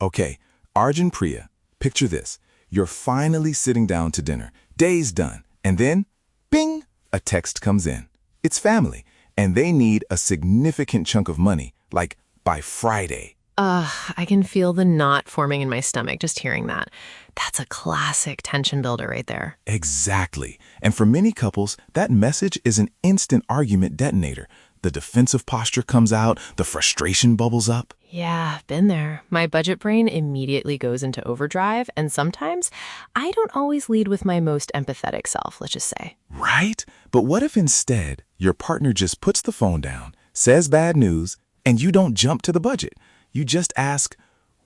Okay, Arjun Priya, picture this. You're finally sitting down to dinner. Day's done. And then, bing, a text comes in. It's family, and they need a significant chunk of money, like by Friday. I can feel the knot forming in my stomach just hearing that. That's a classic tension builder right there. Exactly. And for many couples, that message is an instant argument detonator. The defensive posture comes out, the frustration bubbles up. Yeah, been there. My budget brain immediately goes into overdrive, and sometimes I don't always lead with my most empathetic self, let's just say. Right? But what if instead your partner just puts the phone down, says bad news, and you don't jump to the budget? You just ask,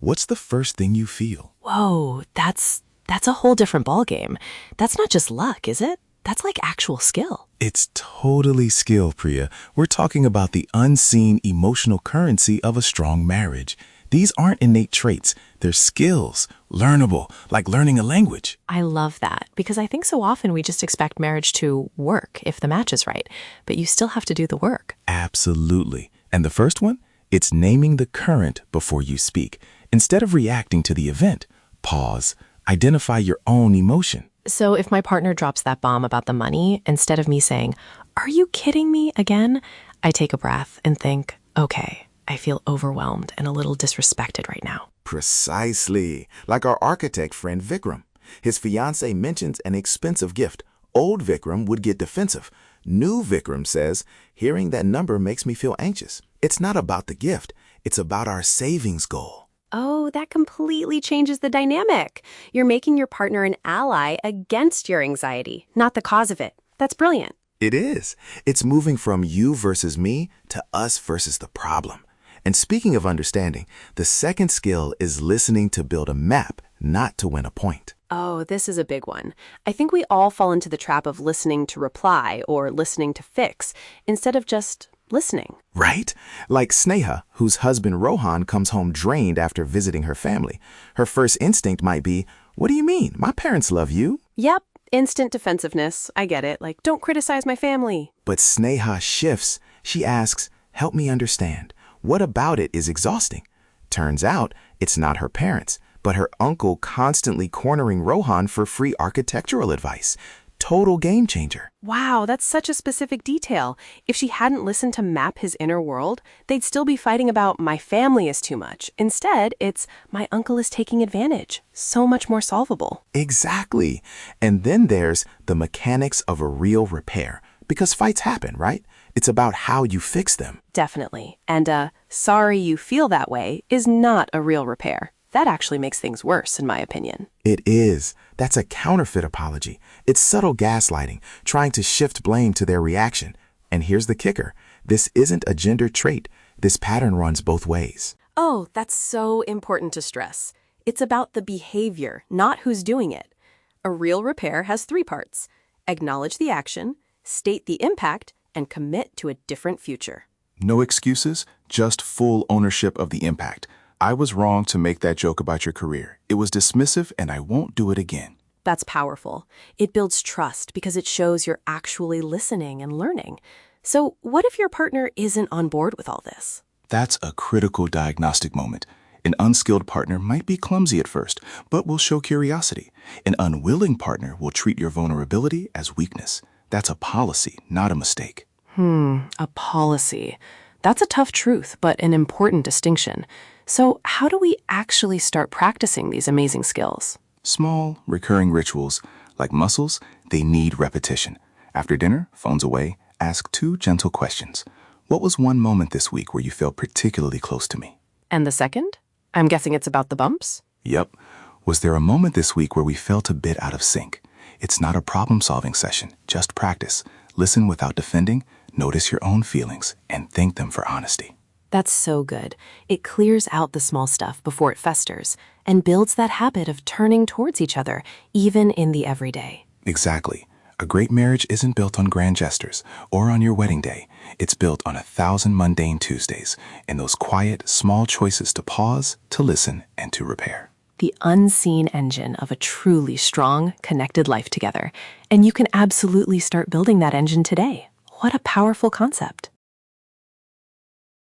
what's the first thing you feel? Whoa, that's a whole different ballgame. That's not just luck, is it? That's like actual skill. It's totally skill, Priya. We're talking about the unseen emotional currency of a strong marriage. These aren't innate traits. They're skills, learnable, like learning a language. I love that, because I think so often we just expect marriage to work if the match is right, but you still have to do the work. Absolutely. And the first one? It's naming the current before you speak. Instead of reacting to the event, pause, identify your own emotion. So if my partner drops that bomb about the money, instead of me saying, "Are you kidding me again?" I take a breath and think, okay, I feel overwhelmed and a little disrespected right now. Precisely. Like our architect friend Vikram. His fiancée mentions an expensive gift. Old Vikram would get defensive. New Vikram says, hearing that number makes me feel anxious. It's not about the gift. It's about our savings goal. Oh, that completely changes the dynamic. You're making your partner an ally against your anxiety, not the cause of it. That's brilliant. It is. It's moving from you versus me to us versus the problem. And speaking of understanding, the second skill is listening to build a map, not to win a point. Oh, this is a big one. I think we all fall into the trap of listening to reply or listening to fix instead of just listening. Right? Like Sneha, whose husband Rohan comes home drained after visiting her family. Her first instinct might be, "What do you mean? My parents love you." Yep, instant defensiveness. I get it. Like, don't criticize my family. But Sneha shifts. She asks, "Help me understand. What about it is exhausting?" Turns out, it's not her parents, but her uncle constantly cornering Rohan for free architectural advice. Total game changer. Wow, that's such a specific detail. If she hadn't listened to map his inner world, they'd still be fighting about my family is too much. Instead, it's my uncle is taking advantage. So much more solvable. Exactly. And then there's the mechanics of a real repair. Because fights happen, right? It's about how you fix them. Definitely. And sorry you feel that way is not a real repair. That actually makes things worse, in my opinion. It is. That's a counterfeit apology. It's subtle gaslighting, trying to shift blame to their reaction. And here's the kicker. This isn't a gender trait. This pattern runs both ways. Oh, that's so important to stress. It's about the behavior, not who's doing it. A real repair has 3 parts. Acknowledge the action, state the impact, and commit to a different future. No excuses, just full ownership of the impact. I was wrong to make that joke about your career. It was dismissive, and I won't do it again. That's powerful. It builds trust because it shows you're actually listening and learning. So what if your partner isn't on board with all this? That's a critical diagnostic moment. An unskilled partner might be clumsy at first, but will show curiosity. An unwilling partner will treat your vulnerability as weakness. That's a policy, not a mistake. A policy. That's a tough truth, but an important distinction. So how do we actually start practicing these amazing skills? Small, recurring rituals, like muscles, they need repetition. After dinner, phones away, ask 2 gentle questions. What was one moment this week where you felt particularly close to me? And the second? I'm guessing it's about the bumps? Yep. Was there a moment this week where we felt a bit out of sync? It's not a problem-solving session, just practice. Listen without defending, notice your own feelings, and thank them for honesty. That's so good. It clears out the small stuff before it festers and builds that habit of turning towards each other, even in the everyday. Exactly. A great marriage isn't built on grand gestures or on your wedding day. It's built on 1,000 mundane Tuesdays and those quiet, small choices to pause, to listen, and to repair. The unseen engine of a truly strong, connected life together. And you can absolutely start building that engine today. What a powerful concept.